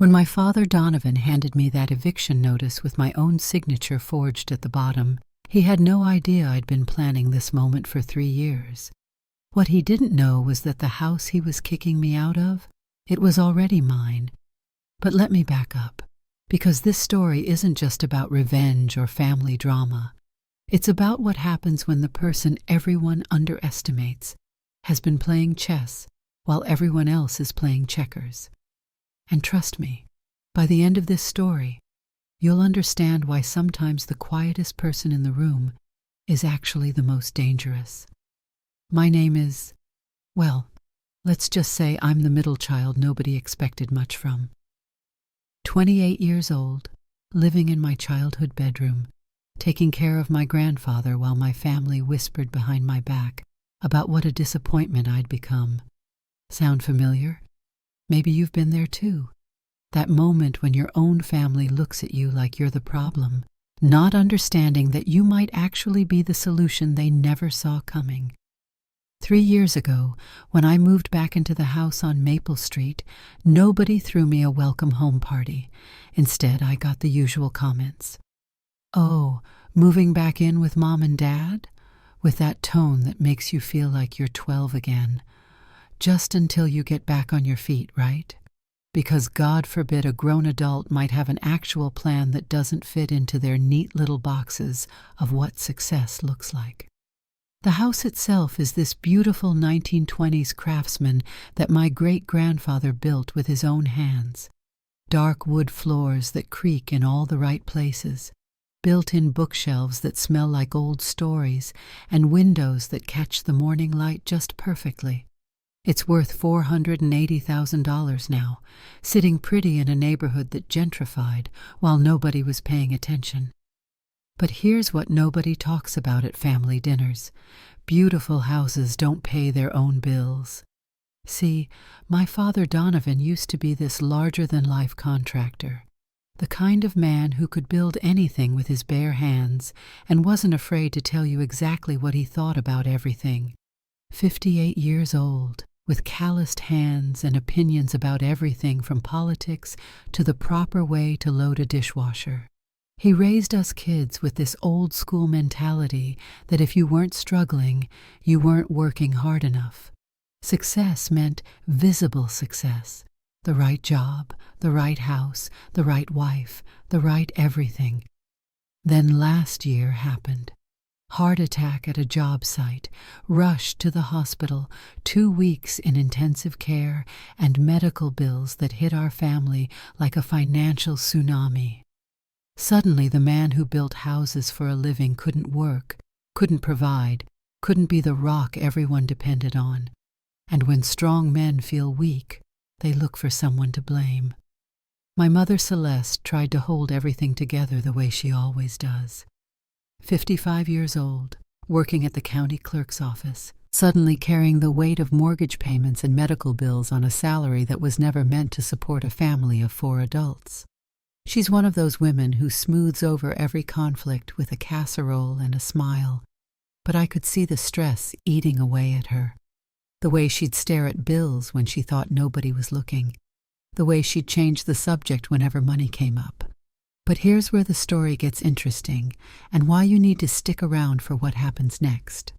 When my father Donovan handed me that eviction notice with my own signature forged at the bottom, he had no idea I'd been planning this moment for 3 years. What he didn't know was that the house he was kicking me out of, it was already mine. But let me back up, because this story isn't just about revenge or family drama. It's about what happens when the person everyone underestimates has been playing chess while everyone else is playing checkers. And trust me, by the end of this story, you'll understand why sometimes the quietest person in the room is actually the most dangerous. My name is, well, let's just say I'm the middle child nobody expected much from. 28 years old, living in my childhood bedroom, taking care of my grandfather while my family whispered behind my back about what a disappointment I'd become. Sound familiar? Maybe you've been there too. That moment when your own family looks at you like you're the problem, not understanding that you might actually be the solution they never saw coming. 3 years ago, when I moved back into the house on Maple Street, nobody threw me a welcome home party. Instead, I got the usual comments. "Oh, moving back in with Mom and Dad?" With that tone that makes you feel like you're 12 again. Just until you get back on your feet, right? Because God forbid a grown adult might have an actual plan that doesn't fit into their neat little boxes of what success looks like. The house itself is this beautiful 1920s craftsman that my great-grandfather built with his own hands. Dark wood floors that creak in all the right places, built-in bookshelves that smell like old stories, and windows that catch the morning light just perfectly. It's worth $480,000 now, sitting pretty in a neighborhood that gentrified while nobody was paying attention. But here's what nobody talks about at family dinners. Beautiful houses don't pay their own bills. See, my father Donovan used to be this larger-than-life contractor, the kind of man who could build anything with his bare hands and wasn't afraid to tell you exactly what he thought about everything. 58 years old, with calloused hands and opinions about everything from politics to the proper way to load a dishwasher. He raised us kids with this old-school mentality that if you weren't struggling, you weren't working hard enough. Success meant visible success. The right job, the right house, the right wife, the right everything. Then last year happened. Heart attack at a job site, rush to the hospital, 2 weeks in intensive care, and medical bills that hit our family like a financial tsunami. Suddenly the man who built houses for a living couldn't work, couldn't provide, couldn't be the rock everyone depended on. And when strong men feel weak, they look for someone to blame. My mother Celeste tried to hold everything together the way she always does. 55 years old, working at the county clerk's office, suddenly carrying the weight of mortgage payments and medical bills on a salary that was never meant to support a family of 4 adults. She's one of those women who smooths over every conflict with a casserole and a smile, but I could see the stress eating away at her. The way she'd stare at bills when she thought nobody was looking. The way she'd change the subject whenever money came up. But here's where the story gets interesting, and why you need to stick around for what happens next.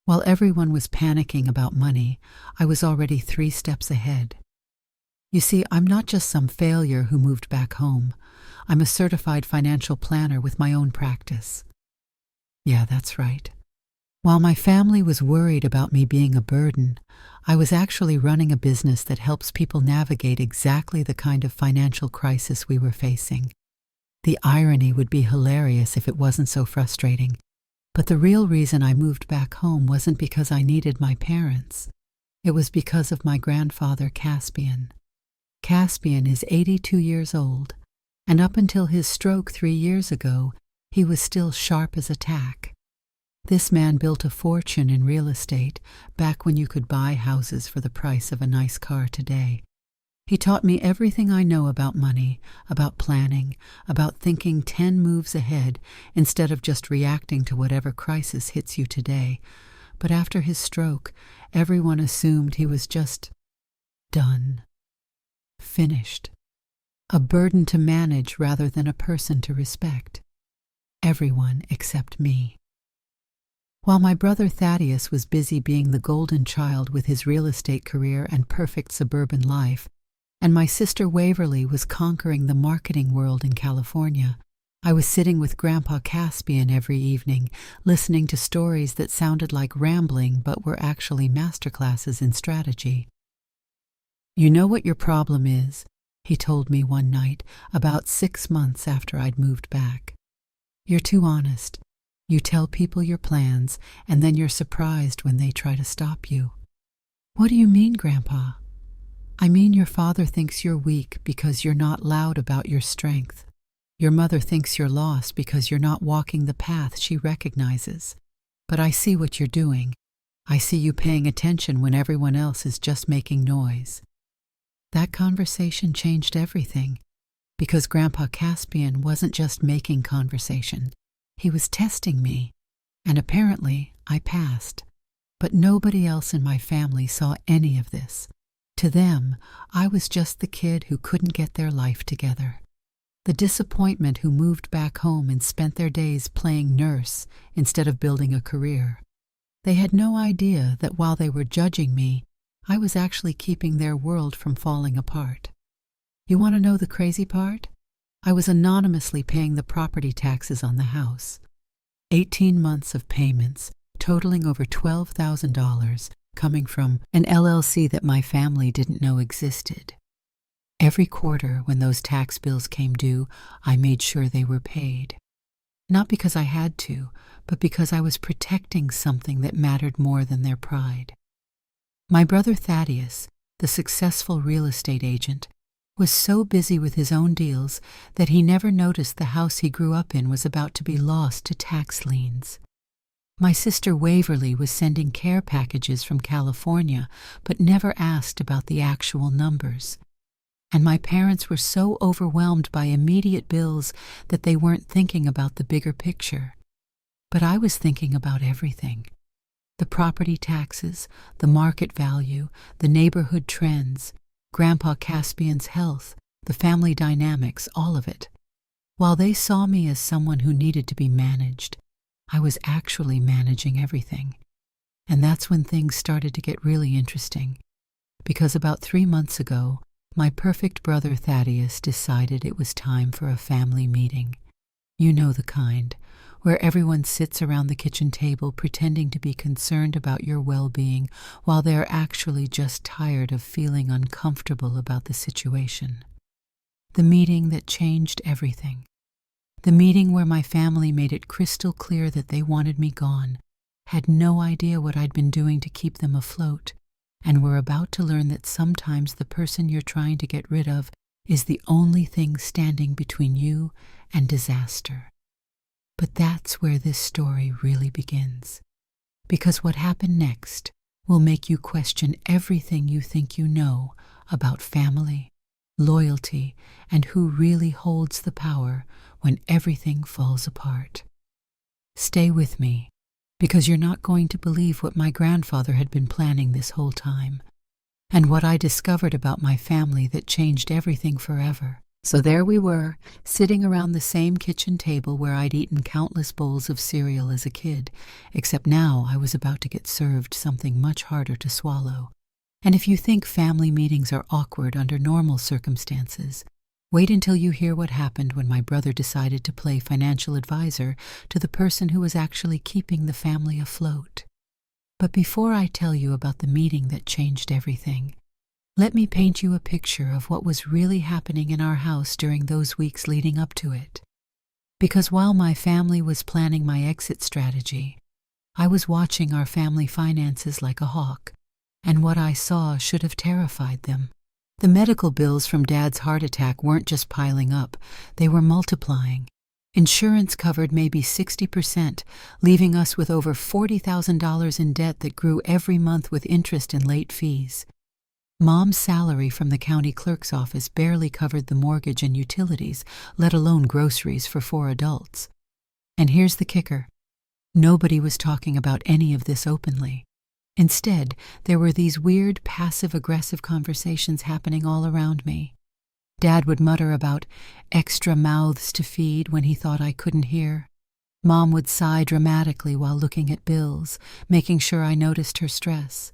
While everyone was panicking about money, I was already 3 steps ahead. You see, I'm not just some failure who moved back home. I'm a certified financial planner with my own practice. Yeah, that's right. While my family was worried about me being a burden, I was actually running a business that helps people navigate exactly the kind of financial crisis we were facing. The irony would be hilarious if it wasn't so frustrating. But the real reason I moved back home wasn't because I needed my parents. It was because of my grandfather, Caspian. Caspian is 82 years old, and up until his stroke 3 years ago, he was still sharp as a tack. This man built a fortune in real estate back when you could buy houses for the price of a nice car today. He taught me everything I know about money, about planning, about thinking 10 moves ahead instead of just reacting to whatever crisis hits you today. But after his stroke, everyone assumed he was just done. Finished. a burden to manage rather than a person to respect. Everyone except me. While my brother Thaddeus was busy being the golden child with his real estate career and perfect suburban life, and my sister Waverly was conquering the marketing world in California, I was sitting with Grandpa Caspian every evening, listening to stories that sounded like rambling but were actually masterclasses in strategy. "You know what your problem is," he told me one night, about 6 months after I'd moved back. "You're too honest. You tell people your plans, and then you're surprised when they try to stop you." "What do you mean, Grandpa?" "I mean your father thinks you're weak because you're not loud about your strength. Your mother thinks you're lost because you're not walking the path she recognizes. But I see what you're doing. I see you paying attention when everyone else is just making noise." That conversation changed everything, because Grandpa Caspian wasn't just making conversation. He was testing me, and apparently I passed. But nobody else in my family saw any of this. To them, I was just the kid who couldn't get their life together. The disappointment who moved back home and spent their days playing nurse instead of building a career. They had no idea that while they were judging me, I was actually keeping their world from falling apart. You want to know the crazy part? I was anonymously paying the property taxes on the house. 18 months of payments, totaling over $12,000, coming from an LLC that my family didn't know existed. Every quarter, when those tax bills came due, I made sure they were paid. Not because I had to, but because I was protecting something that mattered more than their pride. My brother Thaddeus, the successful real estate agent, was so busy with his own deals that he never noticed the house he grew up in was about to be lost to tax liens. My sister Waverly was sending care packages from California, but never asked about the actual numbers. And my parents were so overwhelmed by immediate bills that they weren't thinking about the bigger picture. But I was thinking about everything. The property taxes, the market value, the neighborhood trends, Grandpa Caspian's health, the family dynamics, all of it. While they saw me as someone who needed to be managed, I was actually managing everything. And that's when things started to get really interesting. Because about 3 months ago, my perfect brother Thaddeus decided it was time for a family meeting. You know the kind, where everyone sits around the kitchen table pretending to be concerned about your well-being while they're actually just tired of feeling uncomfortable about the situation. The meeting that changed everything. The meeting where my family made it crystal clear that they wanted me gone, had no idea what I'd been doing to keep them afloat, and were about to learn that sometimes the person you're trying to get rid of is the only thing standing between you and disaster. But that's where this story really begins, because what happened next will make you question everything you think you know about family, loyalty, and who really holds the power when everything falls apart. Stay with me, because you're not going to believe what my grandfather had been planning this whole time, and what I discovered about my family that changed everything forever. So there we were, sitting around the same kitchen table where I'd eaten countless bowls of cereal as a kid, except now I was about to get served something much harder to swallow. And if you think family meetings are awkward under normal circumstances, wait until you hear what happened when my brother decided to play financial advisor to the person who was actually keeping the family afloat. But before I tell you about the meeting that changed everything, let me paint you a picture of what was really happening in our house during those weeks leading up to it. Because while my family was planning my exit strategy, I was watching our family finances like a hawk, and what I saw should have terrified them. The medical bills from Dad's heart attack weren't just piling up, they were multiplying. Insurance covered maybe 60%, leaving us with over $40,000 in debt that grew every month with interest and late fees. Mom's salary from the county clerk's office barely covered the mortgage and utilities, let alone groceries for 4 adults. And here's the kicker. Nobody was talking about any of this openly. Instead, there were these weird, passive-aggressive conversations happening all around me. Dad would mutter about extra mouths to feed when he thought I couldn't hear. Mom would sigh dramatically while looking at bills, making sure I noticed her stress.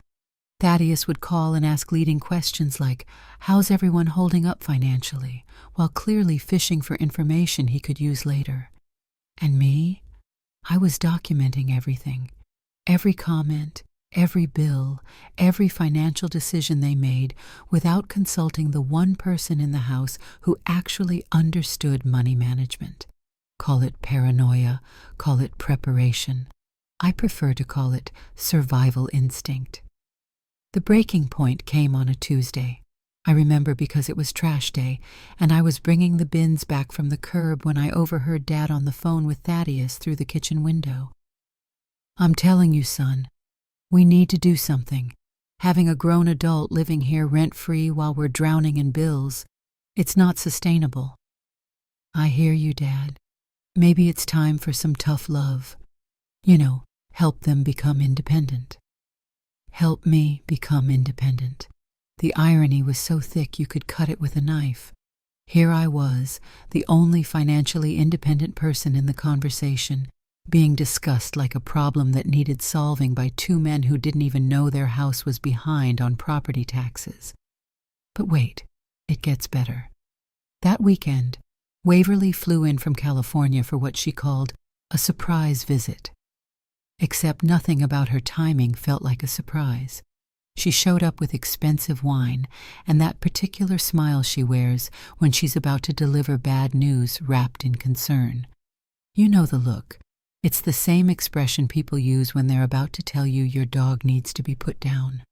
Thaddeus would call and ask leading questions like, "How's everyone holding up financially?" while clearly fishing for information he could use later. And me? I was documenting everything. Every comment, every bill, every financial decision they made without consulting the one person in the house who actually understood money management. Call it paranoia, call it preparation. I prefer to call it survival instinct. The breaking point came on a Tuesday. I remember because it was trash day, and I was bringing the bins back from the curb when I overheard Dad on the phone with Thaddeus through the kitchen window. "I'm telling you, son, we need to do something. Having a grown adult living here rent-free while we're drowning in bills, it's not sustainable." "I hear you, Dad. Maybe it's time for some tough love. Help them become independent." Help me become independent. The irony was so thick you could cut it with a knife. Here I was, the only financially independent person in the conversation, being discussed like a problem that needed solving by two men who didn't even know their house was behind on property taxes. But wait, it gets better. That weekend, Waverly flew in from California for what she called a surprise visit. Except nothing about her timing felt like a surprise. She showed up with expensive wine and that particular smile she wears when she's about to deliver bad news wrapped in concern. You know the look. It's the same expression people use when they're about to tell you your dog needs to be put down.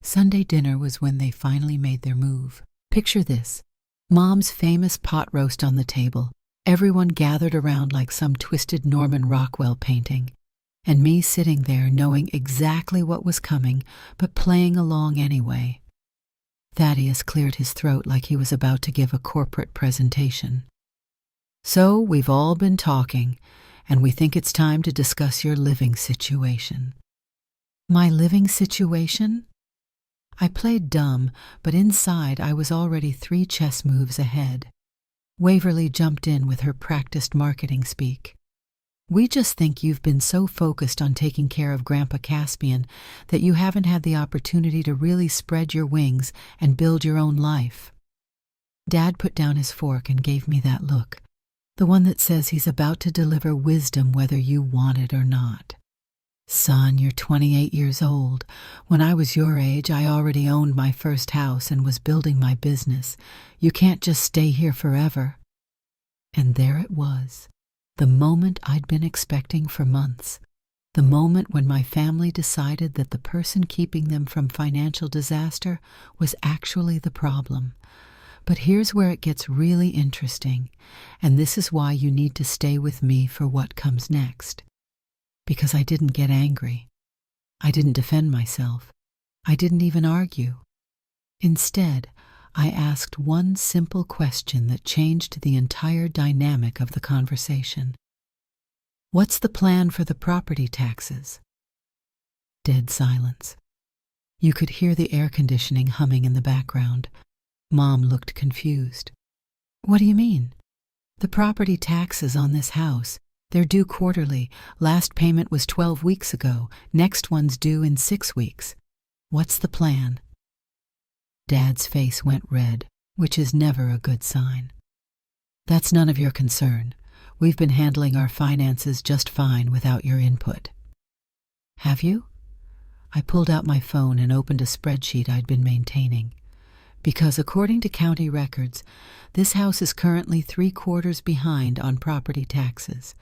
Sunday dinner was when they finally made their move. Picture this. Mom's famous pot roast on the table, everyone gathered around like some twisted Norman Rockwell painting, and me sitting there knowing exactly what was coming, but playing along anyway. Thaddeus cleared his throat like he was about to give a corporate presentation. "So we've all been talking, and we think it's time to discuss your living situation." My living situation? I played dumb, but inside I was already 3 chess moves ahead. Waverly jumped in with her practiced marketing speak. "We just think you've been so focused on taking care of Grandpa Caspian that you haven't had the opportunity to really spread your wings and build your own life." Dad put down his fork and gave me that look, the one that says he's about to deliver wisdom whether you want it or not. "Son, you're 28 years old. When I was your age, I already owned my first house and was building my business. You can't just stay here forever." And there it was. The moment I'd been expecting for months. The moment when my family decided that the person keeping them from financial disaster was actually the problem. But here's where it gets really interesting, and this is why you need to stay with me for what comes next. Because I didn't get angry. I didn't defend myself. I didn't even argue. Instead, I asked one simple question that changed the entire dynamic of the conversation. "What's the plan for the property taxes?" Dead silence. You could hear the air conditioning humming in the background. Mom looked confused. "What do you mean?" "The property taxes on this house. They're due quarterly. Last payment was 12 weeks ago. Next one's due in 6 weeks. What's the plan?" Dad's face went red, which is never a good sign. "That's none of your concern. We've been handling our finances just fine without your input." "Have you?" I pulled out my phone and opened a spreadsheet I'd been maintaining. Because according to county records, this house is currently 3/4 behind on property taxes.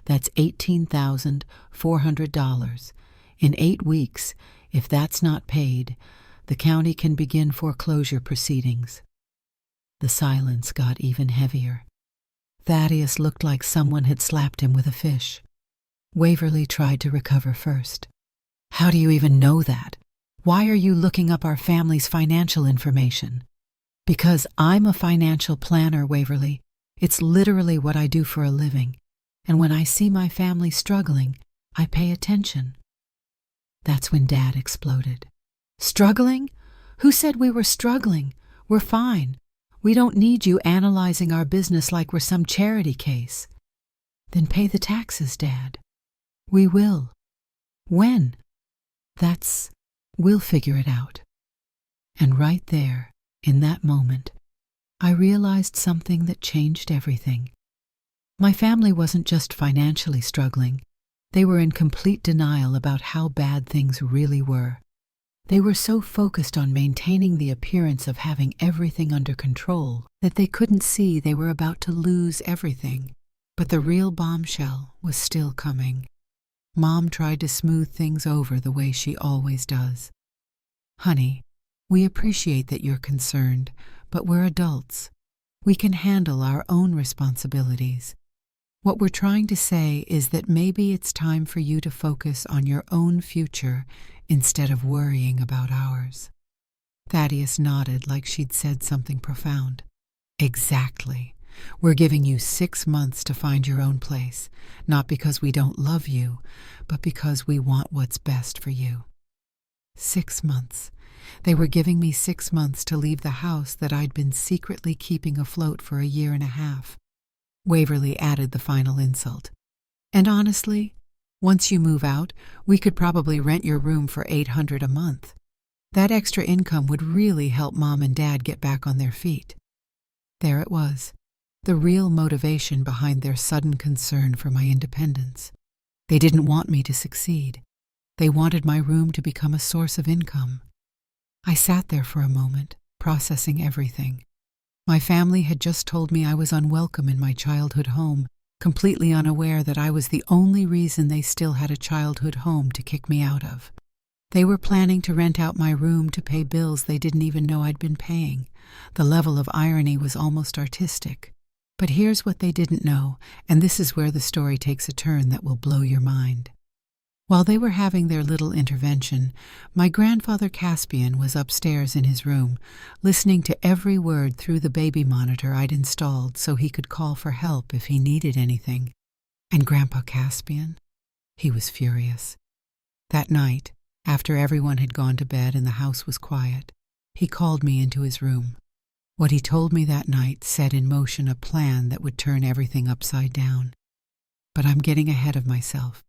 That's $18,400. In 8 weeks, if that's not paid, the county can begin foreclosure proceedings. The silence got even heavier. Thaddeus looked like someone had slapped him with a fish. Waverly tried to recover first. "How do you even know that? Why are you looking up our family's financial information?" "Because I'm a financial planner, Waverly. It's literally what I do for a living. And when I see my family struggling, I pay attention." That's when Dad exploded. "Struggling? Who said we were struggling? We're fine. We don't need you analyzing our business like we're some charity case." "Then pay the taxes, Dad." "We will." "When?" We'll figure it out." And right there, in that moment, I realized something that changed everything. My family wasn't just financially struggling. They were in complete denial about how bad things really were. They were so focused on maintaining the appearance of having everything under control that they couldn't see they were about to lose everything. But the real bombshell was still coming. Mom tried to smooth things over the way she always does. "Honey, we appreciate that you're concerned, but we're adults. We can handle our own responsibilities. What we're trying to say is that maybe it's time for you to focus on your own future instead of worrying about ours." Thaddeus nodded like she'd said something profound. "Exactly. We're giving you 6 months to find your own place, not because we don't love you, but because we want what's best for you." 6 months. They were giving me 6 months to leave the house that I'd been secretly keeping afloat for a year and a half. Waverly added the final insult. "And honestly, once you move out, we could probably rent your room for $800 a month. That extra income would really help Mom and Dad get back on their feet." There it was, the real motivation behind their sudden concern for my independence. They didn't want me to succeed. They wanted my room to become a source of income. I sat there for a moment, processing everything. My family had just told me I was unwelcome in my childhood home, completely unaware that I was the only reason they still had a childhood home to kick me out of. They were planning to rent out my room to pay bills they didn't even know I'd been paying. The level of irony was almost artistic. But here's what they didn't know, and this is where the story takes a turn that will blow your mind. While they were having their little intervention, my grandfather Caspian was upstairs in his room, listening to every word through the baby monitor I'd installed so he could call for help if he needed anything. And Grandpa Caspian? He was furious. That night, after everyone had gone to bed and the house was quiet, he called me into his room. What he told me that night set in motion a plan that would turn everything upside down. But I'm getting ahead of myself.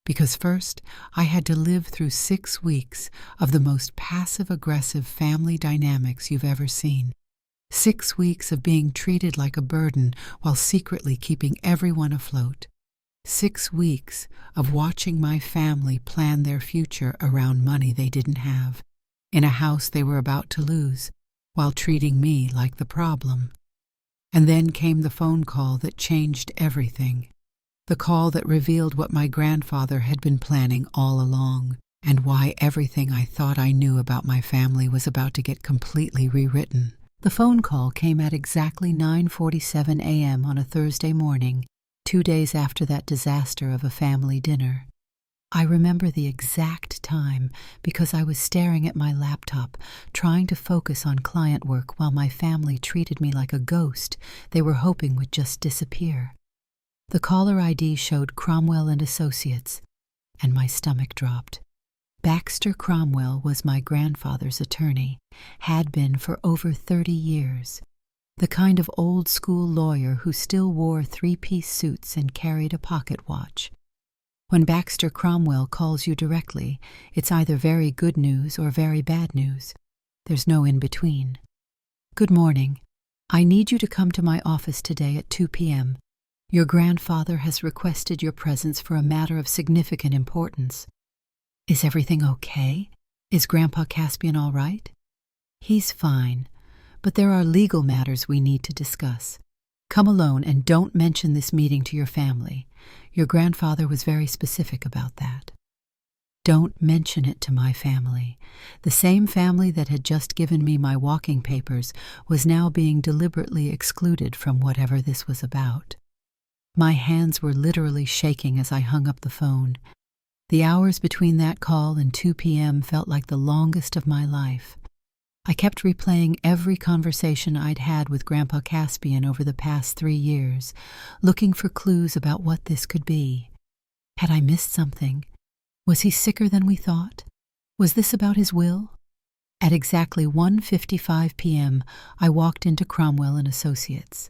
Because first, I had to live through 6 weeks of the most passive-aggressive family dynamics you've ever seen. 6 weeks of being treated like a burden while secretly keeping everyone afloat. 6 weeks of watching my family plan their future around money they didn't have, in a house they were about to lose, while treating me like the problem. And then came the phone call that changed everything. The call that revealed what my grandfather had been planning all along, and why everything I thought I knew about my family was about to get completely rewritten. The phone call came at exactly 9:47 a.m. on a Thursday morning, 2 days after that disaster of a family dinner. I remember the exact time because I was staring at my laptop, trying to focus on client work while my family treated me like a ghost they were hoping would just disappear. The caller ID showed Cromwell and Associates, and my stomach dropped. Baxter Cromwell was my grandfather's attorney, had been for over 30 years. The kind of old-school lawyer who still wore 3-piece suits and carried a pocket watch. When Baxter Cromwell calls you directly, it's either very good news or very bad news. There's no in-between. "Good morning. I need you to come to my office today at 2 p.m. Your grandfather has requested your presence for a matter of significant importance." "Is everything okay? Is Grandpa Caspian all right?" "He's fine, but there are legal matters we need to discuss. Come alone and don't mention this meeting to your family. Your grandfather was very specific about that." Don't mention it to my family. The same family that had just given me my walking papers was now being deliberately excluded from whatever this was about. My hands were literally shaking as I hung up the phone. The hours between that call and 2 p.m. felt like the longest of my life. I kept replaying every conversation I'd had with Grandpa Caspian over the past 3 years, looking for clues about what this could be. Had I missed something? Was he sicker than we thought? Was this about his will? At exactly 1:55 p.m., I walked into Cromwell and Associates.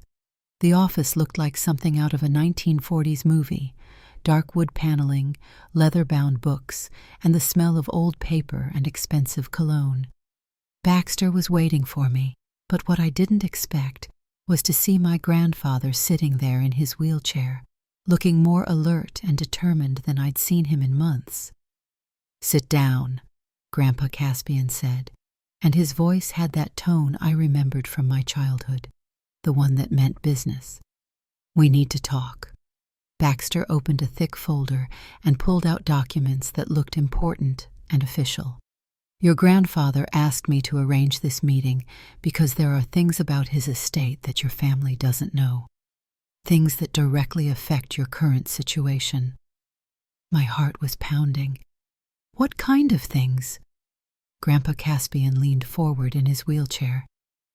The office looked like something out of a 1940s movie: dark wood paneling, leather-bound books, and the smell of old paper and expensive cologne. Baxter was waiting for me, but what I didn't expect was to see my grandfather sitting there in his wheelchair, looking more alert and determined than I'd seen him in months. "Sit down," Grandpa Caspian said, and his voice had that tone I remembered from my childhood, the one that meant business. "We need to talk." Baxter opened a thick folder and pulled out documents that looked important and official. "Your grandfather asked me to arrange this meeting because there are things about his estate that your family doesn't know. Things that directly affect your current situation." My heart was pounding. "What kind of things?" Grandpa Caspian leaned forward in his wheelchair,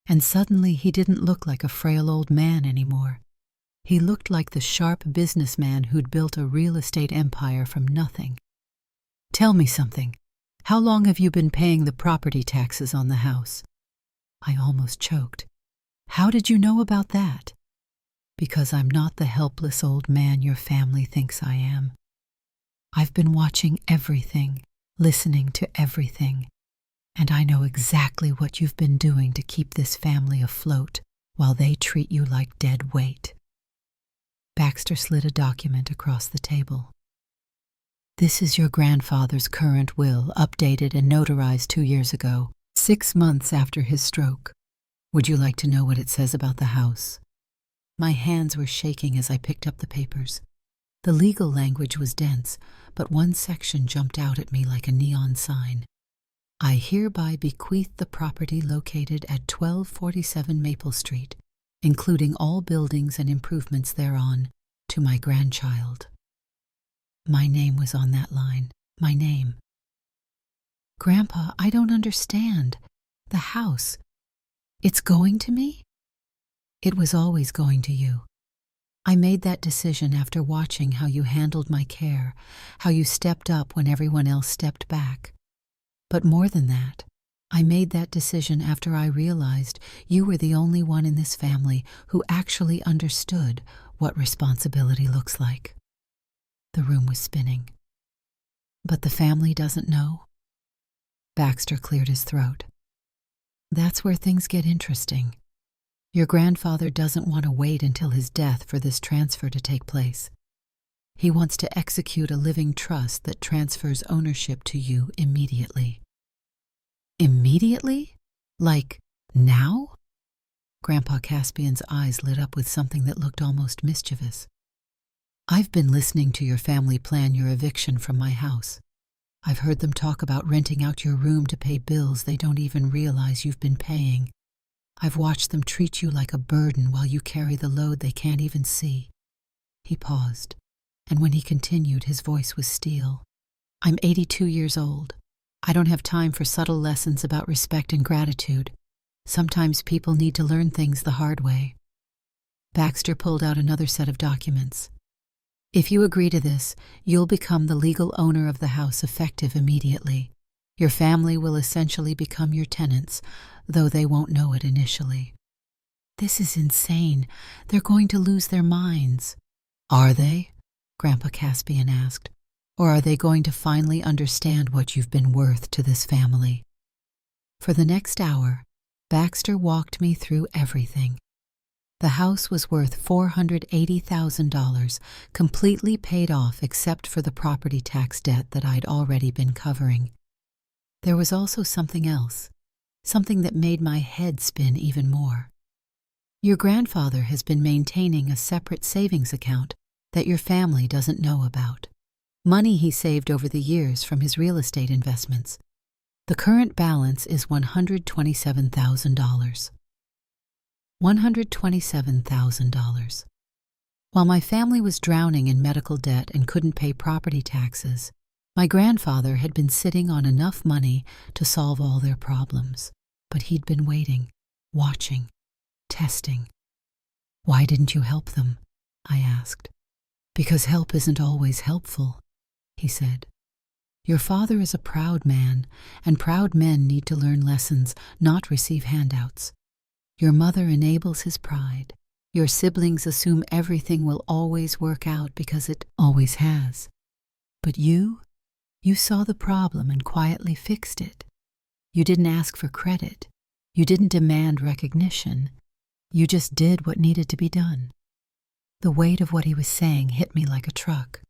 and suddenly he didn't look like a frail old man anymore. He looked like the sharp businessman who'd built a real estate empire from nothing. "Tell me something. How long have you been paying the property taxes on the house?" I almost choked. "How did you know about that?" "Because I'm not the helpless old man your family thinks I am. I've been watching everything, listening to everything, and I know exactly what you've been doing to keep this family afloat while they treat you like dead weight." Baxter slid a document across the table. "This is your grandfather's current will, updated and notarized 2 years ago, 6 months after his stroke. Would you like to know what it says about the house?" My hands were shaking as I picked up the papers. The legal language was dense, but one section jumped out at me like a neon sign. "I hereby bequeath the property located at 1247 Maple Street, including all buildings and improvements thereon, to my grandchild." My name was on that line. My name. "Grandpa, I don't understand. The house. It's going to me?" "It was always going to you. I made that decision after watching how you handled my care, how you stepped up when everyone else stepped back. But more than that, I made that decision after I realized you were the only one in this family who actually understood what responsibility looks like." The room was spinning. "But the family doesn't know?" Baxter cleared his throat. "That's where things get interesting. Your grandfather doesn't want to wait until his death for this transfer to take place. He wants to execute a living trust that transfers ownership to you immediately." "Immediately? Like now?" Grandpa Caspian's eyes lit up with something that looked almost mischievous. "I've been listening to your family plan your eviction from my house. I've heard them talk about renting out your room to pay bills they don't even realize you've been paying. I've watched them treat you like a burden while you carry the load they can't even see." He paused, and when he continued, his voice was steel. "I'm 82 years old. I don't have time for subtle lessons about respect and gratitude. Sometimes people need to learn things the hard way." Baxter pulled out another set of documents. "If you agree to this, you'll become the legal owner of the house effective immediately. Your family will essentially become your tenants, though they won't know it initially." "This is insane. They're going to lose their minds." "Are they?" Grandpa Caspian asked. "Or are they going to finally understand what you've been worth to this family?" For the next hour, Baxter walked me through everything. The house was worth $480,000, completely paid off except for the property tax debt that I'd already been covering. There was also something else, something that made my head spin even more. "Your grandfather has been maintaining a separate savings account that your family doesn't know about. Money he saved over the years from his real estate investments. The current balance is $127,000. $127,000. While my family was drowning in medical debt and couldn't pay property taxes, my grandfather had been sitting on enough money to solve all their problems. But he'd been waiting, watching, testing. "Why didn't you help them?" I asked. "Because help isn't always helpful," he said. Your father is a proud man, and proud men need to learn lessons, not receive handouts. Your mother enables his pride. Your siblings assume everything will always work out because it always has. But you saw the problem and quietly fixed it. You didn't ask for credit. You didn't demand recognition. You just did what needed to be done. The weight of what he was saying hit me like a truck.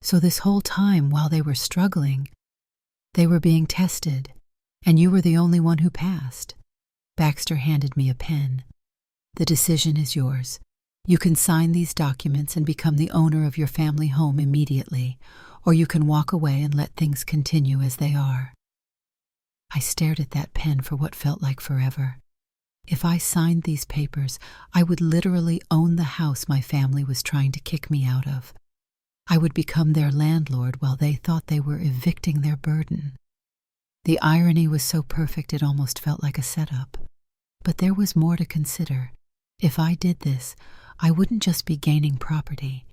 So this whole time, while they were struggling, they were being tested, and you were the only one who passed. Baxter handed me a pen. The decision is yours. You can sign these documents and become the owner of your family home immediately, or you can walk away and let things continue as they are. I stared at that pen for what felt like forever. If I signed these papers, I would literally own the house my family was trying to kick me out of. I would become their landlord while they thought they were evicting their burden. The irony was so perfect it almost felt like a setup. But there was more to consider. If I did this, I wouldn't just be gaining property.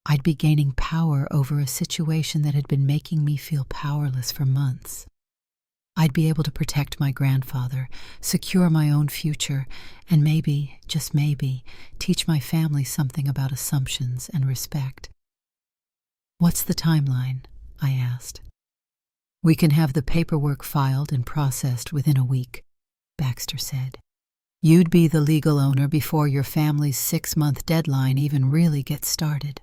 I'd be gaining power over a situation that had been making me feel powerless for months. I'd be able to protect my grandfather, secure my own future, and maybe, just maybe, teach my family something about assumptions and respect. "What's the timeline?" I asked. "We can have the paperwork filed and processed within a week," Baxter said. "You'd be the legal owner before your family's 6-month deadline even really gets started."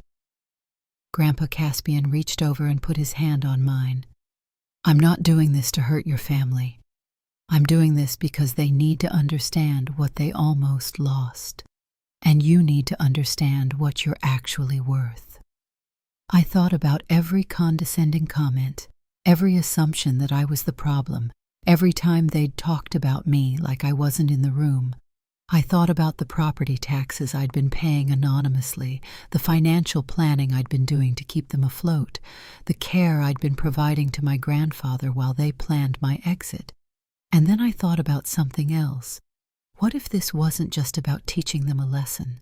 Grandpa Caspian reached over and put his hand on mine. "I'm not doing this to hurt your family. I'm doing this because they need to understand what they almost lost. And you need to understand what you're actually worth." I thought about every condescending comment, every assumption that I was the problem, every time they'd talked about me like I wasn't in the room. I thought about the property taxes I'd been paying anonymously, the financial planning I'd been doing to keep them afloat, the care I'd been providing to my grandfather while they planned my exit. And then I thought about something else. What if this wasn't just about teaching them a lesson?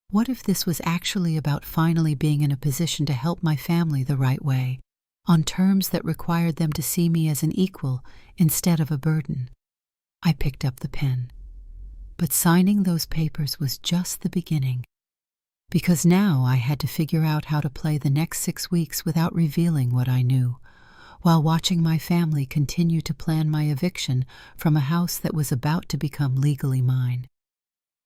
What if this was actually about finally being in a position to help my family the right way, on terms that required them to see me as an equal instead of a burden? I picked up the pen. But signing those papers was just the beginning, because now I had to figure out how to play the next 6 weeks without revealing what I knew, while watching my family continue to plan my eviction from a house that was about to become legally mine.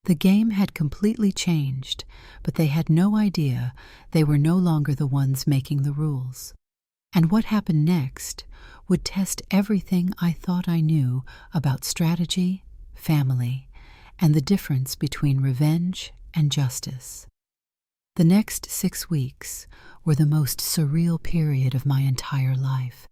The game had completely changed, but they had no idea they were no longer the ones making the rules. And what happened next would test everything I thought I knew about strategy, family, and the difference between revenge and justice. The next 6 weeks were the most surreal period of my entire life.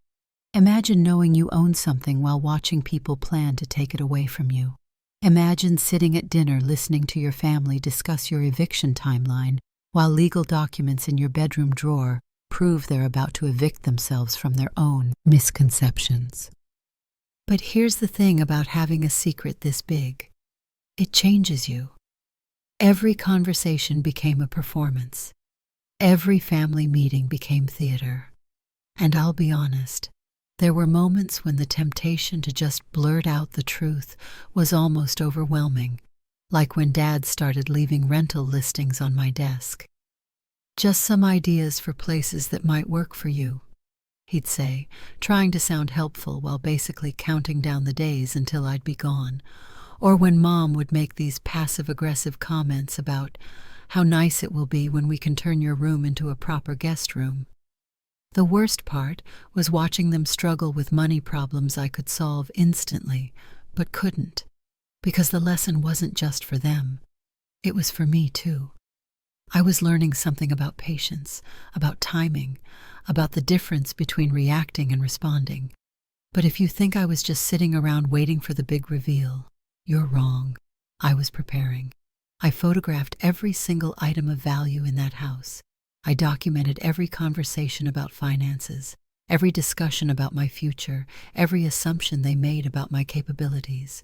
Imagine knowing you own something while watching people plan to take it away from you. Imagine sitting at dinner listening to your family discuss your eviction timeline while legal documents in your bedroom drawer prove they're about to evict themselves from their own misconceptions. But here's the thing about having a secret this big. It changes you. Every conversation became a performance. Every family meeting became theater. And I'll be honest, there were moments when the temptation to just blurt out the truth was almost overwhelming, like when Dad started leaving rental listings on my desk. "Just some ideas for places that might work for you," he'd say, trying to sound helpful while basically counting down the days until I'd be gone. Or when Mom would make these passive-aggressive comments about how nice it will be when we can turn your room into a proper guest room. The worst part was watching them struggle with money problems I could solve instantly, but couldn't, because the lesson wasn't just for them. It was for me, too. I was learning something about patience, about timing, about the difference between reacting and responding. But if you think I was just sitting around waiting for the big reveal, you're wrong. I was preparing. I photographed every single item of value in that house. I documented every conversation about finances, every discussion about my future, every assumption they made about my capabilities.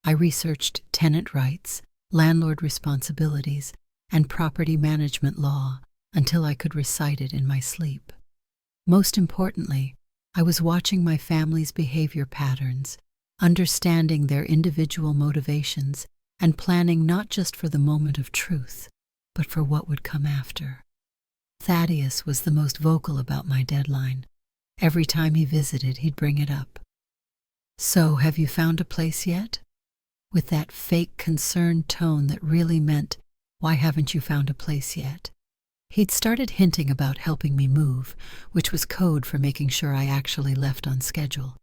I researched tenant rights, landlord responsibilities, and property management law until I could recite it in my sleep. Most importantly, I was watching my family's behavior patterns, understanding their individual motivations, and planning not just for the moment of truth, but for what would come after. Thaddeus was the most vocal about my deadline. Every time he visited, he'd bring it up. "So, have you found a place yet?" With that fake concerned tone that really meant, "Why haven't you found a place yet?" He'd started hinting about helping me move, which was code for making sure I actually left on schedule.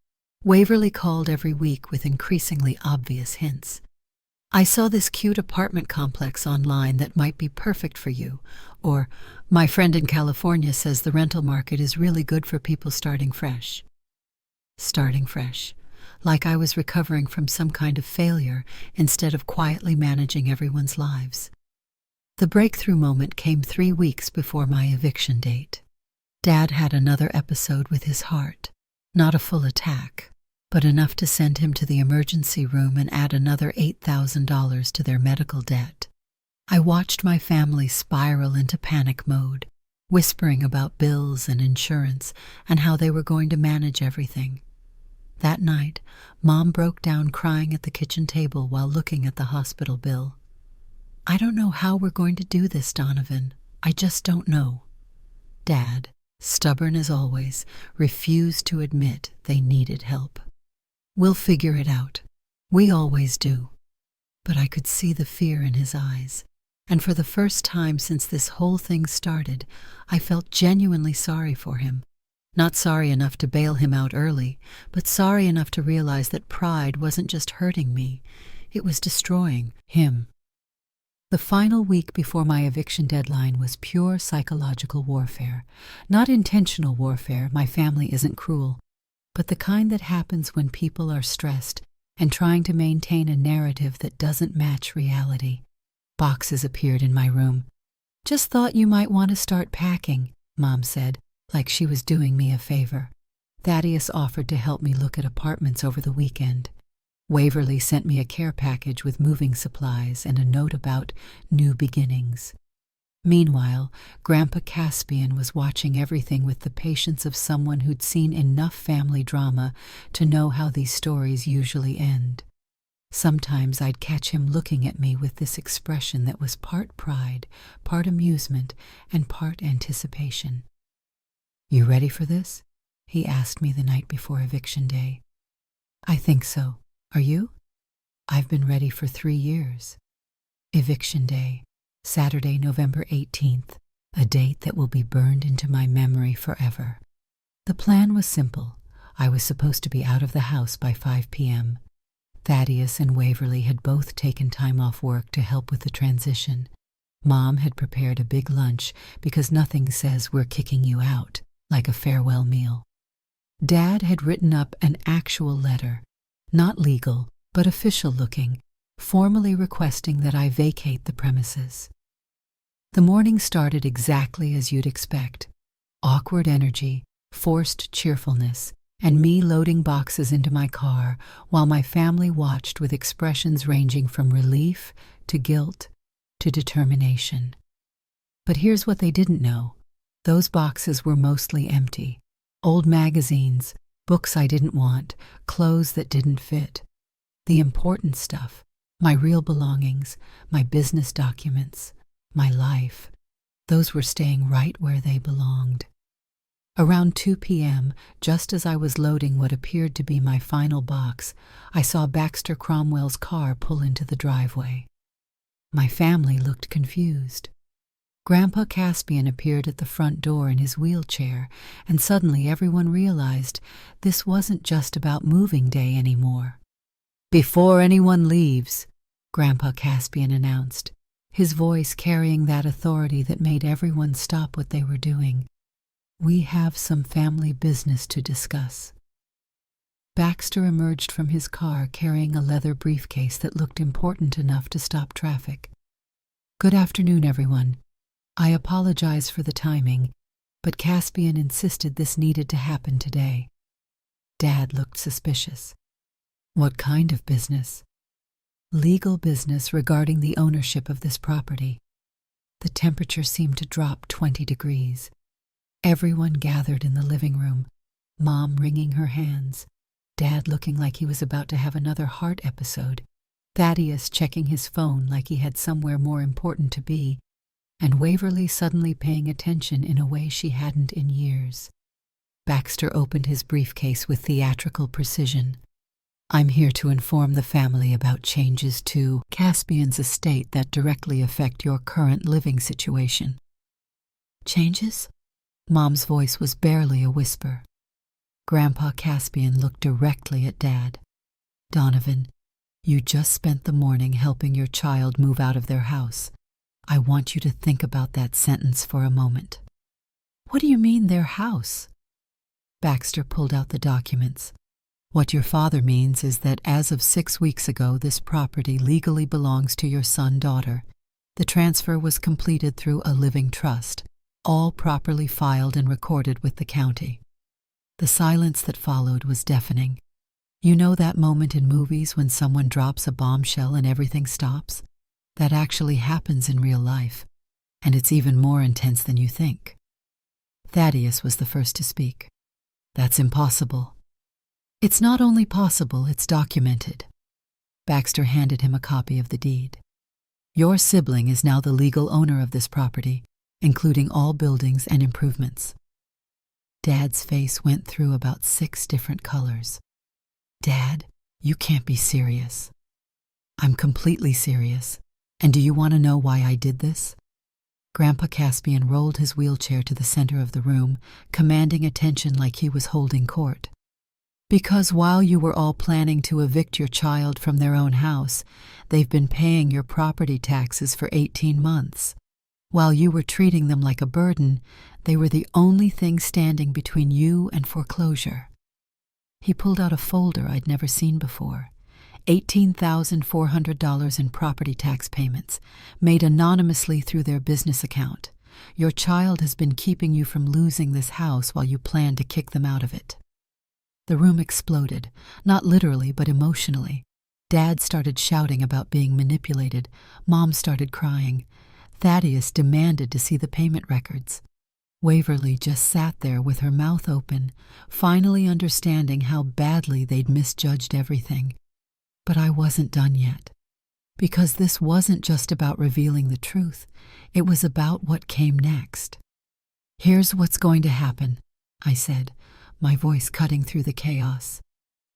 Waverly called every week with increasingly obvious hints. "I saw this cute apartment complex online that might be perfect for you," or "My friend in California says the rental market is really good for people starting fresh." Starting fresh, like I was recovering from some kind of failure instead of quietly managing everyone's lives. The breakthrough moment came 3 weeks before my eviction date. Dad had another episode with his heart, not a full attack, but enough to send him to the emergency room and add another $8,000 to their medical debt. I watched my family spiral into panic mode, whispering about bills and insurance and how they were going to manage everything. That night, Mom broke down crying at the kitchen table while looking at the hospital bill. "I don't know how we're going to do this, Donovan. I just don't know." Dad, stubborn as always, refused to admit they needed help. "We'll figure it out. We always do." But I could see the fear in his eyes, and for the first time since this whole thing started, I felt genuinely sorry for him. Not sorry enough to bail him out early, but sorry enough to realize that pride wasn't just hurting me, it was destroying him. The final week before my eviction deadline was pure psychological warfare. Not intentional warfare, my family isn't cruel, but the kind that happens when people are stressed and trying to maintain a narrative that doesn't match reality. Boxes appeared in my room. "Just thought you might want to start packing," Mom said, like she was doing me a favor. Thaddeus offered to help me look at apartments over the weekend. Waverly sent me a care package with moving supplies and a note about new beginnings. Meanwhile, Grandpa Caspian was watching everything with the patience of someone who'd seen enough family drama to know how these stories usually end. Sometimes I'd catch him looking at me with this expression that was part pride, part amusement, and part anticipation. "You ready for this?" he asked me the night before eviction day. "I think so. Are you?" "I've been ready for 3 years. Eviction day, Saturday, November 18th, a date that will be burned into my memory forever. The plan was simple. I was supposed to be out of the house by 5 p.m. Thaddeus and Waverly had both taken time off work to help with the transition. Mom had prepared a big lunch because nothing says "we're kicking you out" like a farewell meal. Dad had written up an actual letter, not legal, but official-looking, formally requesting that I vacate the premises. The morning started exactly as you'd expect. Awkward energy, forced cheerfulness, and me loading boxes into my car while my family watched with expressions ranging from relief to guilt to determination. But here's what they didn't know. Those boxes were mostly empty. Old magazines, books I didn't want, clothes that didn't fit. The important stuff, my real belongings, my business documents, my life, those were staying right where they belonged. Around 2 p.m., just as I was loading what appeared to be my final box, I saw Baxter Cromwell's car pull into the driveway. My family looked confused. Grandpa Caspian appeared at the front door in his wheelchair, and suddenly everyone realized this wasn't just about moving day anymore. "Before anyone leaves," Grandpa Caspian announced, his voice carrying that authority that made everyone stop what they were doing, "we have some family business to discuss." Baxter emerged from his car carrying a leather briefcase that looked important enough to stop traffic. "Good afternoon, everyone. I apologize for the timing, but Caspian insisted this needed to happen today." Dad looked suspicious. "What kind of business?" "Legal business regarding the ownership of this property." The temperature seemed to drop 20 degrees. Everyone gathered in the living room. Mom wringing her hands, Dad looking like he was about to have another heart episode, Thaddeus checking his phone like he had somewhere more important to be, and Waverly suddenly paying attention in a way she hadn't in years. Baxter opened his briefcase with theatrical precision. "I'm here to inform the family about changes to Caspian's estate that directly affect your current living situation." "Changes?" Mom's voice was barely a whisper. Grandpa Caspian looked directly at Dad. "Donovan, you just spent the morning helping your child move out of their house. I want you to think about that sentence for a moment." "What do you mean, their house?" Baxter pulled out the documents. "What your father means is that as of 6 weeks ago, this property legally belongs to your son-daughter. The transfer was completed through a living trust, all properly filed and recorded with the county." The silence that followed was deafening. You know that moment in movies when someone drops a bombshell and everything stops? That actually happens in real life, and it's even more intense than you think. Thaddeus was the first to speak. "That's impossible." "It's not only possible, it's documented." Baxter handed him a copy of the deed. "Your sibling is now the legal owner of this property, including all buildings and improvements." Dad's face went through about 6 different colors. "Dad, you can't be serious." "I'm completely serious. And do you want to know why I did this?" Grandpa Caspian rolled his wheelchair to the center of the room, commanding attention like he was holding court. "Because while you were all planning to evict your child from their own house, they've been paying your property taxes for 18 months. While you were treating them like a burden, they were the only thing standing between you and foreclosure." He pulled out a folder I'd never seen before. $18,400 in property tax payments, made anonymously through their business account. Your child has been keeping you from losing this house while you plan to kick them out of it. The room exploded, not literally but emotionally. Dad started shouting about being manipulated. Mom started crying. Thaddeus demanded to see the payment records. Waverly just sat there with her mouth open, finally understanding how badly they'd misjudged everything. But I wasn't done yet. Because this wasn't just about revealing the truth, it was about what came next. "Here's what's going to happen," I said, my voice cutting through the chaos.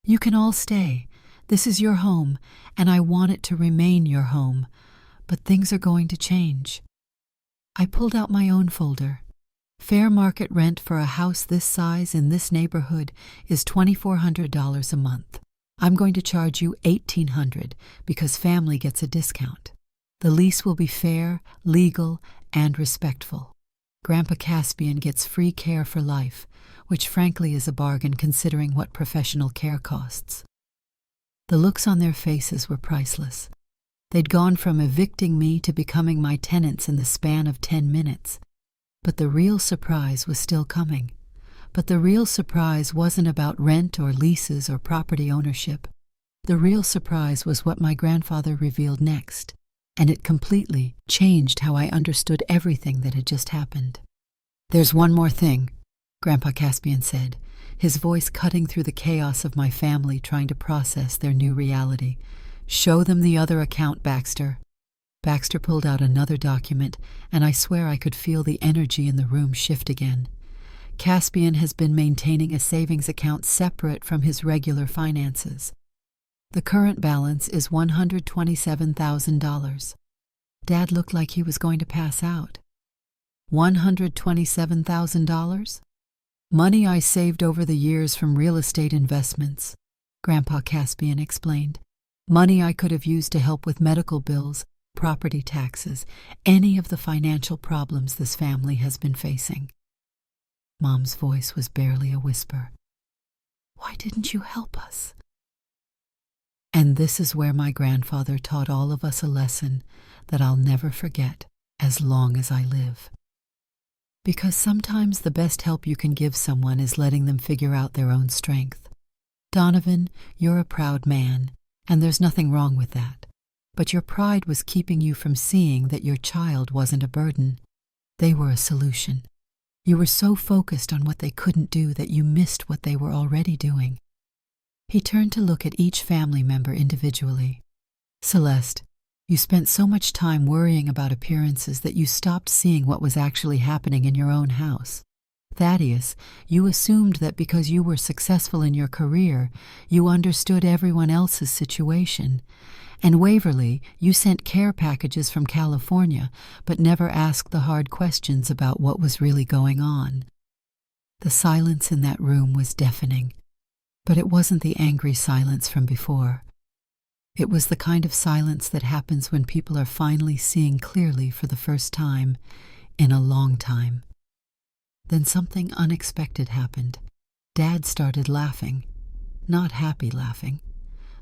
"You can all stay. This is your home, and I want it to remain your home. But things are going to change." I pulled out my own folder. Fair market rent for a house this size in this neighborhood is $2,400 a month. I'm going to charge you $1,800 because family gets a discount. The lease will be fair, legal, and respectful. Grandpa Caspian gets free care for life, which frankly is a bargain considering what professional care costs. The looks on their faces were priceless. They'd gone from evicting me to becoming my tenants in the span of 10 minutes. But the real surprise was still coming. But the real surprise wasn't about rent or leases or property ownership. The real surprise was what my grandfather revealed next, and it completely changed how I understood everything that had just happened. "There's one more thing," Grandpa Caspian said, his voice cutting through the chaos of my family trying to process their new reality. "Show them the other account, Baxter." Baxter pulled out another document, and I swear I could feel the energy in the room shift again. Caspian has been maintaining a savings account separate from his regular finances. The current balance is $127,000. Dad looked like he was going to pass out. $127,000? Money I saved over the years from real estate investments, Grandpa Caspian explained. Money I could have used to help with medical bills, property taxes, any of the financial problems this family has been facing. Mom's voice was barely a whisper. "Why didn't you help us?" And this is where my grandfather taught all of us a lesson that I'll never forget as long as I live. Because sometimes the best help you can give someone is letting them figure out their own strength. Donovan, you're a proud man, and there's nothing wrong with that. But your pride was keeping you from seeing that your child wasn't a burden. They were a solution. You were so focused on what they couldn't do that you missed what they were already doing. He turned to look at each family member individually. Celeste, you spent so much time worrying about appearances that you stopped seeing what was actually happening in your own house. Thaddeus, you assumed that because you were successful in your career, you understood everyone else's situation. And Waverly, you sent care packages from California, but never asked the hard questions about what was really going on. The silence in that room was deafening, but it wasn't the angry silence from before. It was the kind of silence that happens when people are finally seeing clearly for the first time in a long time. Then something unexpected happened. Dad started laughing. Not happy laughing.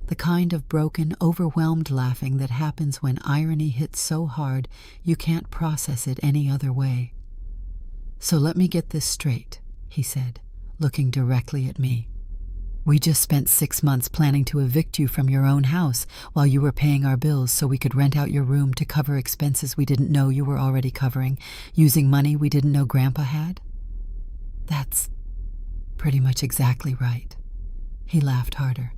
The kind of broken, overwhelmed laughing that happens when irony hits so hard you can't process it any other way. "So let me get this straight," he said, looking directly at me. "We just spent 6 months planning to evict you from your own house while you were paying our bills so we could rent out your room to cover expenses we didn't know you were already covering, using money we didn't know Grandpa had?" "That's pretty much exactly right." He laughed harder.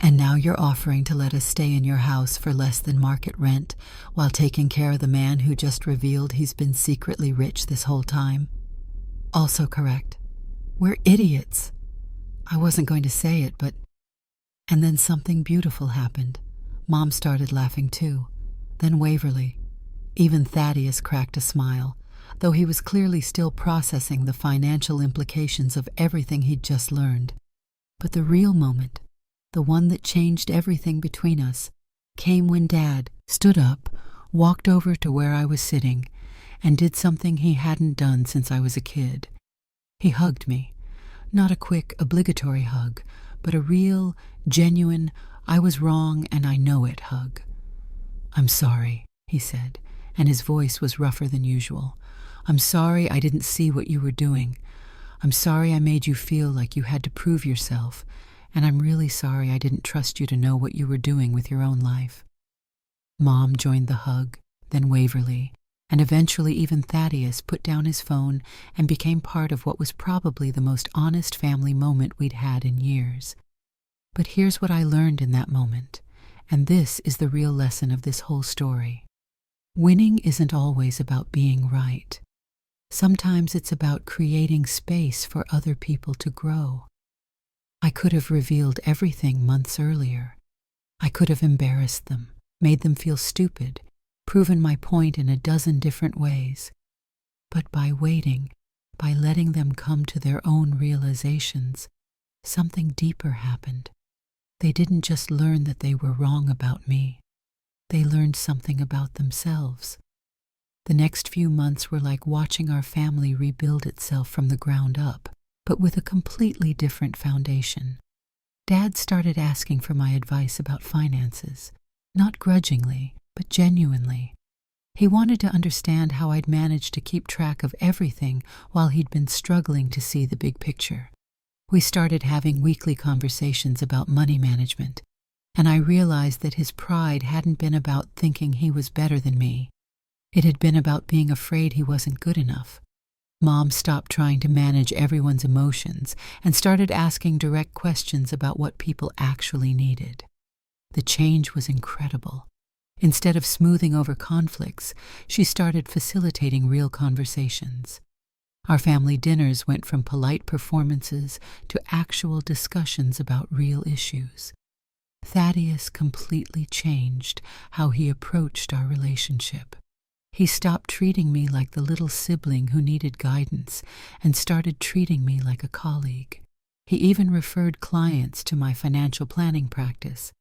"And now you're offering to let us stay in your house for less than market rent while taking care of the man who just revealed he's been secretly rich this whole time?" "Also correct. We're idiots." I wasn't going to say it, but... And then something beautiful happened. Mom started laughing too. Then Waverly. Even Thaddeus cracked a smile, though he was clearly still processing the financial implications of everything he'd just learned. But the real moment, the one that changed everything between us, came when Dad stood up, walked over to where I was sitting, and did something he hadn't done since I was a kid. He hugged me. Not a quick, obligatory hug, but a real, genuine, I was wrong and I know it hug. "I'm sorry," he said, and his voice was rougher than usual. "I'm sorry I didn't see what you were doing. I'm sorry I made you feel like you had to prove yourself, and I'm really sorry I didn't trust you to know what you were doing with your own life." Mom joined the hug, then Waverly, and eventually even Thaddeus put down his phone and became part of what was probably the most honest family moment we'd had in years. But here's what I learned in that moment, and this is the real lesson of this whole story. Winning isn't always about being right. Sometimes it's about creating space for other people to grow. I could have revealed everything months earlier. I could have embarrassed them, made them feel stupid, proven my point in a dozen different ways. But by waiting, by letting them come to their own realizations, something deeper happened. They didn't just learn that they were wrong about me. They learned something about themselves. The next few months were like watching our family rebuild itself from the ground up, but with a completely different foundation. Dad started asking for my advice about finances, not grudgingly, but genuinely. He wanted to understand how I'd managed to keep track of everything while he'd been struggling to see the big picture. We started having weekly conversations about money management, and I realized that his pride hadn't been about thinking he was better than me. It had been about being afraid he wasn't good enough. Mom stopped trying to manage everyone's emotions and started asking direct questions about what people actually needed. The change was incredible. Instead of smoothing over conflicts, she started facilitating real conversations. Our family dinners went from polite performances to actual discussions about real issues. Thaddeus completely changed how he approached our relationship. He stopped treating me like the little sibling who needed guidance and started treating me like a colleague. He even referred clients to my financial planning practice,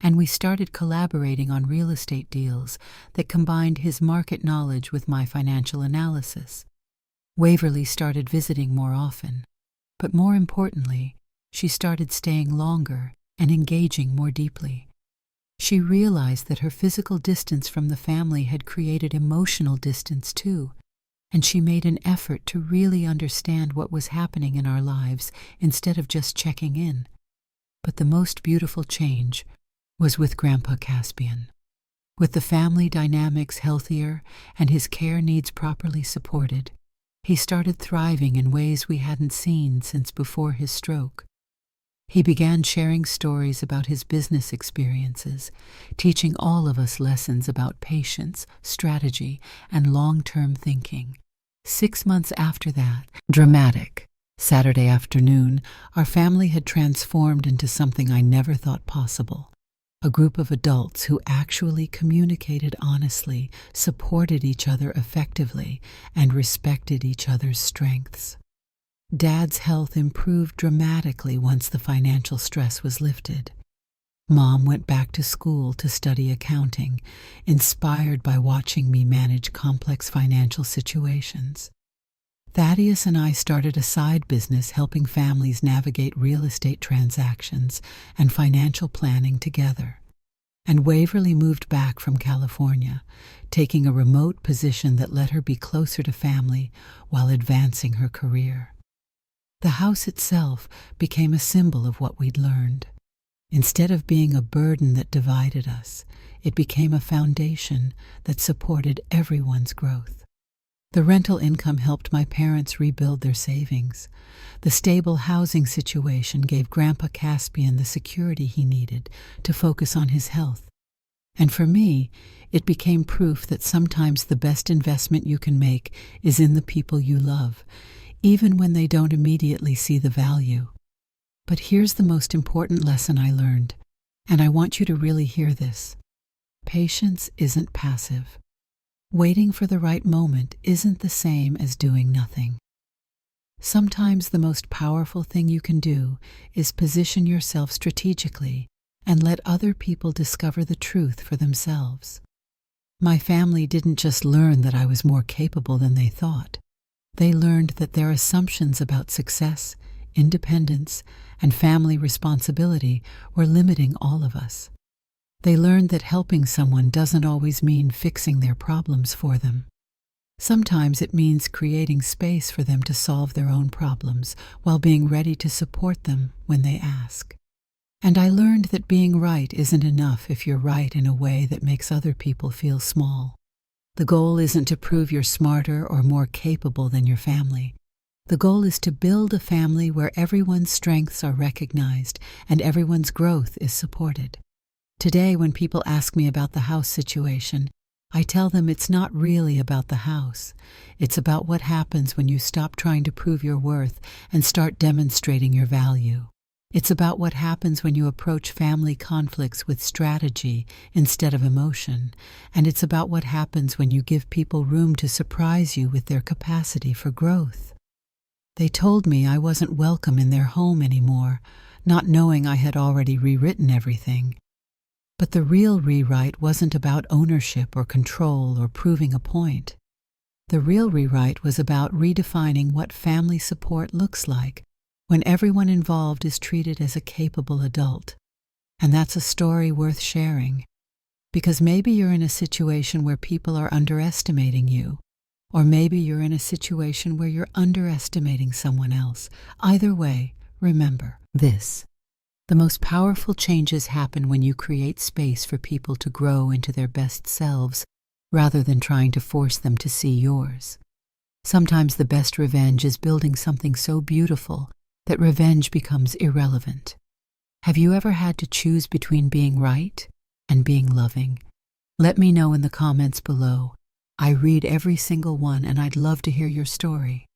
and we started collaborating on real estate deals that combined his market knowledge with my financial analysis. Waverly started visiting more often, but more importantly, she started staying longer and engaging more deeply. She realized that her physical distance from the family had created emotional distance too, and she made an effort to really understand what was happening in our lives instead of just checking in. But the most beautiful change was with Grandpa Caspian. With the family dynamics healthier and his care needs properly supported, he started thriving in ways we hadn't seen since before his stroke. He began sharing stories about his business experiences, teaching all of us lessons about patience, strategy, and long-term thinking. 6 months after that, dramatic Saturday afternoon, our family had transformed into something I never thought possible. A group of adults who actually communicated honestly, supported each other effectively, and respected each other's strengths. Dad's health improved dramatically once the financial stress was lifted. Mom went back to school to study accounting, inspired by watching me manage complex financial situations. Thaddeus and I started a side business helping families navigate real estate transactions and financial planning together. And Waverly moved back from California, taking a remote position that let her be closer to family while advancing her career. The house itself became a symbol of what we'd learned. Instead of being a burden that divided us, it became a foundation that supported everyone's growth. The rental income helped my parents rebuild their savings. The stable housing situation gave Grandpa Caspian the security he needed to focus on his health. And for me, it became proof that sometimes the best investment you can make is in the people you love, even when they don't immediately see the value. But here's the most important lesson I learned, and I want you to really hear this. Patience isn't passive. Waiting for the right moment isn't the same as doing nothing. Sometimes the most powerful thing you can do is position yourself strategically and let other people discover the truth for themselves. My family didn't just learn that I was more capable than they thought. They learned that their assumptions about success, independence, and family responsibility were limiting all of us. They learned that helping someone doesn't always mean fixing their problems for them. Sometimes it means creating space for them to solve their own problems while being ready to support them when they ask. And I learned that being right isn't enough if you're right in a way that makes other people feel small. The goal isn't to prove you're smarter or more capable than your family. The goal is to build a family where everyone's strengths are recognized and everyone's growth is supported. Today, when people ask me about the house situation, I tell them it's not really about the house. It's about what happens when you stop trying to prove your worth and start demonstrating your value. It's about what happens when you approach family conflicts with strategy instead of emotion, and it's about what happens when you give people room to surprise you with their capacity for growth. They told me I wasn't welcome in their home anymore, not knowing I had already rewritten everything. But the real rewrite wasn't about ownership or control or proving a point. The real rewrite was about redefining what family support looks like when everyone involved is treated as a capable adult. And that's a story worth sharing, because maybe you're in a situation where people are underestimating you, or maybe you're in a situation where you're underestimating someone else. Either way, remember this. The most powerful changes happen when you create space for people to grow into their best selves, rather than trying to force them to see yours. Sometimes the best revenge is building something so beautiful that revenge becomes irrelevant. Have you ever had to choose between being right and being loving? Let me know in the comments below. I read every single one, and I'd love to hear your story.